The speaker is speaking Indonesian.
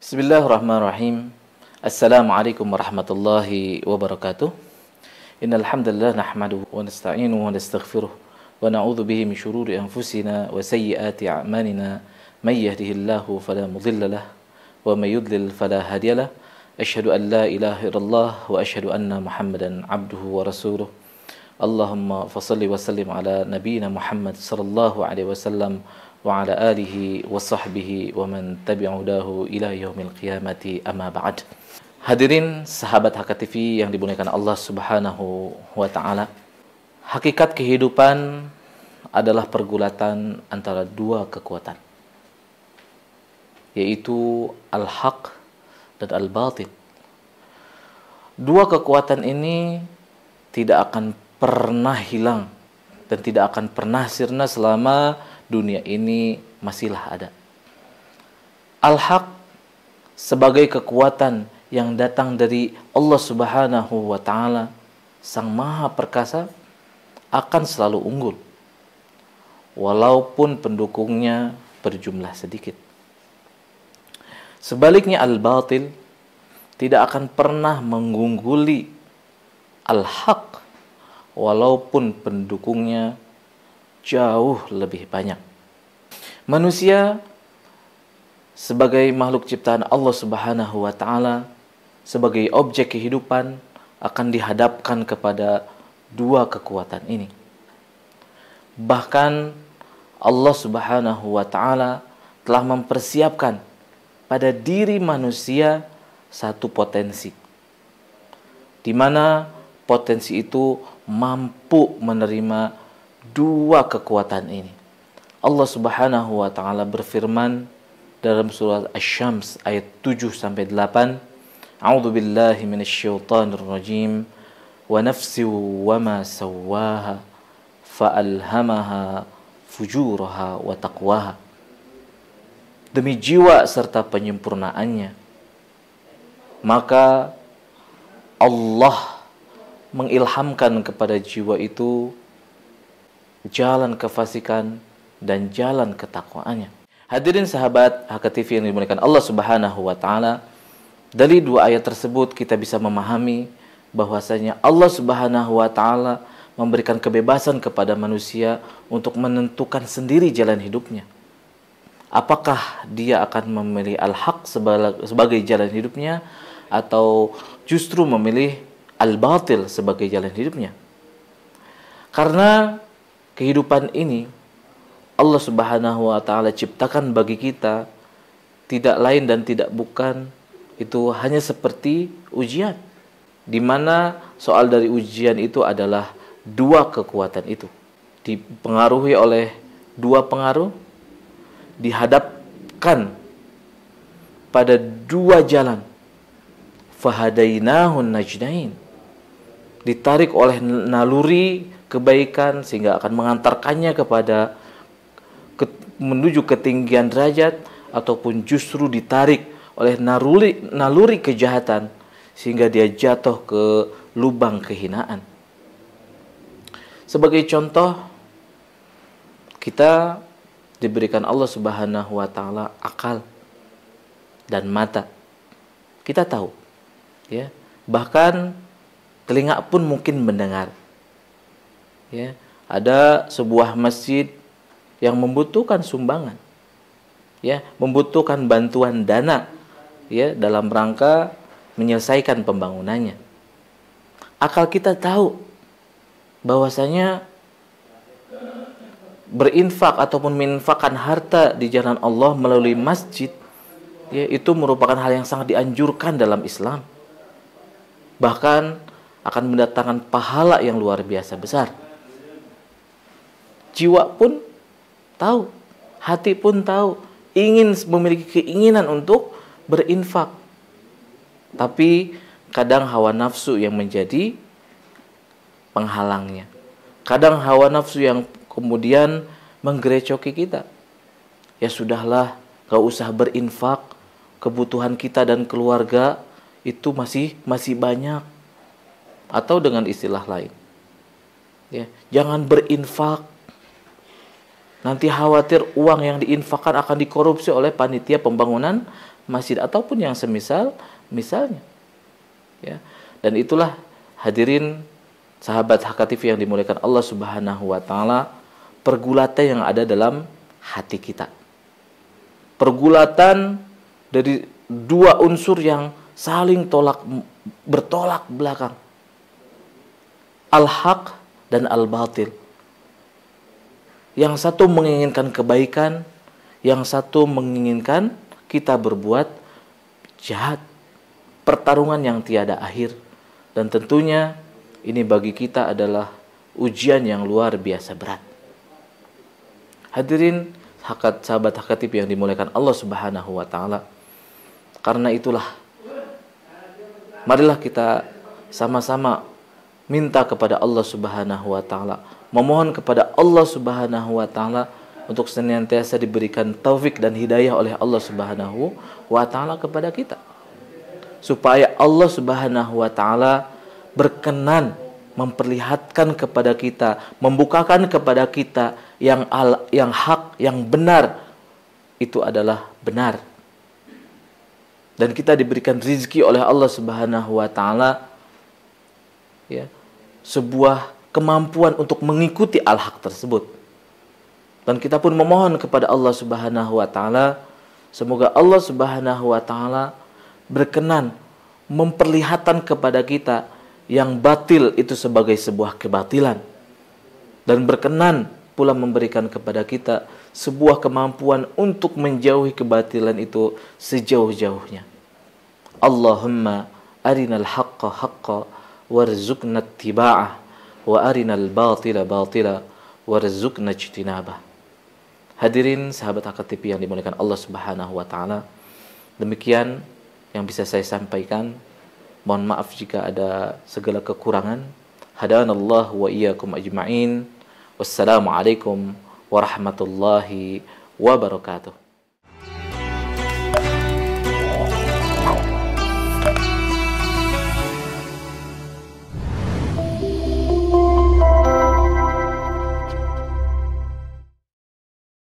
Bismillahirrahmanirrahim. Assalamualaikum warahmatullahi wabarakatuh. Innal hamdalillah nahmaduhu wa nasta'inuhu wa nastaghfiruh wa na'udzu bihi min shururi anfusina wa sayyiati a'malina. May yahdihillahu fala mudilla lahu wa may yudlil fala hadiya lahu. Asyhadu an la ilaha illallah wa asyhadu anna Muhammadan 'abduhu wa rasuluh. Allahumma fashalli wa sallim ala nabiyyina Muhammad sallallahu alaihi wasallam wa ala alihi wa sahbihi wa man tabi'udahu ila yaumil qiyamati, amma ba'd. Hadirin sahabat HKTV yang dimuliakan Allah Subhanahu wa taala. Hakikat kehidupan adalah pergulatan antara dua kekuatan, yaitu al-haq dan al-batil. Dua kekuatan ini tidak akan pernah hilang dan tidak akan pernah sirna selama dunia ini masihlah ada. Al-haq sebagai kekuatan yang datang dari Allah Subhanahu wa taala, Sang Maha Perkasa, akan selalu unggul walaupun pendukungnya berjumlah sedikit. Sebaliknya al-batil tidak akan pernah mengungguli al-haq walaupun pendukungnya jauh lebih banyak. Manusia sebagai makhluk ciptaan Allah Subhanahu wa taala, sebagai objek kehidupan, akan dihadapkan kepada dua kekuatan ini. Bahkan Allah Subhanahu wa taala telah mempersiapkan pada diri manusia satu potensi, di mana potensi itu mampu menerima dua kekuatan ini. Allah Subhanahu wa taala berfirman dalam surat Asy-Syams ayat 7 sampai 8, A'udzu billahi minasyaitonir rajim, wa nafsi wa ma sawwaha fa'alhamaha fujuraha wa taqwaha. Demi jiwa serta penyempurnaannya, maka Allah mengilhamkan kepada jiwa itu jalan kefasikan dan jalan ketakwaannya. Hadirin sahabat HKTV yang dimuliakan Allah Subhanahu wa taala, dari dua ayat tersebut kita bisa memahami bahwasanya Allah Subhanahu wa taala memberikan kebebasan kepada manusia untuk menentukan sendiri jalan hidupnya. Apakah dia akan memilih al-haq sebagai jalan hidupnya atau justru memilih al-batil sebagai jalan hidupnya? Karena kehidupan ini Allah Subhanahu wa taala ciptakan bagi kita tidak lain dan tidak bukan itu hanya seperti ujian, di mana soal dari ujian itu adalah dua kekuatan itu dipengaruhi oleh dua pengaruh, dihadapkan pada dua jalan, fahadainahun najdain, ditarik oleh naluri kebaikan sehingga akan mengantarkannya kepada menuju ketinggian derajat, ataupun justru ditarik oleh naluri kejahatan sehingga dia jatuh ke lubang kehinaan. Sebagai contoh, kita diberikan Allah Subhanahu wa taala akal dan mata. Kita tahu, ya, bahkan telinga pun mungkin mendengar. Ya, ada sebuah masjid yang membutuhkan sumbangan, ya, membutuhkan bantuan dana, ya, dalam rangka menyelesaikan pembangunannya. Akal kita tahu bahwasanya berinfak ataupun menginfakkan harta di jalan Allah melalui masjid, ya, itu merupakan hal yang sangat dianjurkan dalam Islam. Bahkan akan mendatangkan pahala yang luar biasa besar. Jiwa pun tahu, hati pun tahu, ingin memiliki keinginan untuk berinfak. Tapi kadang hawa nafsu yang menjadi penghalangnya. Kadang hawa nafsu yang kemudian menggerecoki kita. Ya sudahlah, gak usah berinfak, kebutuhan kita dan keluarga itu masih banyak. Atau dengan istilah lain, ya, jangan berinfak, Nanti khawatir uang yang diinfakkan akan dikorupsi oleh panitia pembangunan masjid ataupun yang misalnya. Ya. Dan itulah hadirin sahabat HKTV yang dimuliakan Allah Subhanahu wa taala, pergulatan yang ada dalam hati kita. Pergulatan dari dua unsur yang saling bertolak belakang. Al-haq dan al-batil. Yang satu menginginkan kebaikan, yang satu menginginkan kita berbuat jahat. Pertarungan yang tiada akhir. Dan tentunya ini bagi kita adalah ujian yang luar biasa berat. Hadirin sahabat HKTV yang dimuliakan Allah Subhanahu wa taala. Karena itulah marilah kita sama-sama minta kepada Allah Subhanahu wa taala, memohon kepada Allah Subhanahu wa taala untuk senantiasa diberikan taufik dan hidayah oleh Allah Subhanahu wa taala kepada kita. Supaya Allah Subhanahu wa taala berkenan memperlihatkan kepada kita, membukakan kepada kita yang hak, yang benar, itu adalah benar. Dan kita diberikan rizki oleh Allah Subhanahu wa taala, ya, sebuah kemampuan untuk mengikuti al-haq tersebut. Dan kita pun memohon kepada Allah Subhanahu wa taala, semoga Allah Subhanahu wa taala berkenan memperlihatkan kepada kita yang batil itu sebagai sebuah kebatilan, dan berkenan pula memberikan kepada kita sebuah kemampuan untuk menjauhi kebatilan itu sejauh-jauhnya. Allahumma arinal haqqa haqqa warzuqna ittiba'ah wa arinal batila batila warzuqna ijtinabah. Hadirin sahabat HKTV yang dimuliakan Allah Subhanahu wa taala, demikian yang bisa saya sampaikan. Mohon maaf jika ada segala kekurangan. Hadanallahu wa iyyakum ajma'in. Wassalamualaikum warahmatullahi wabarakatuh.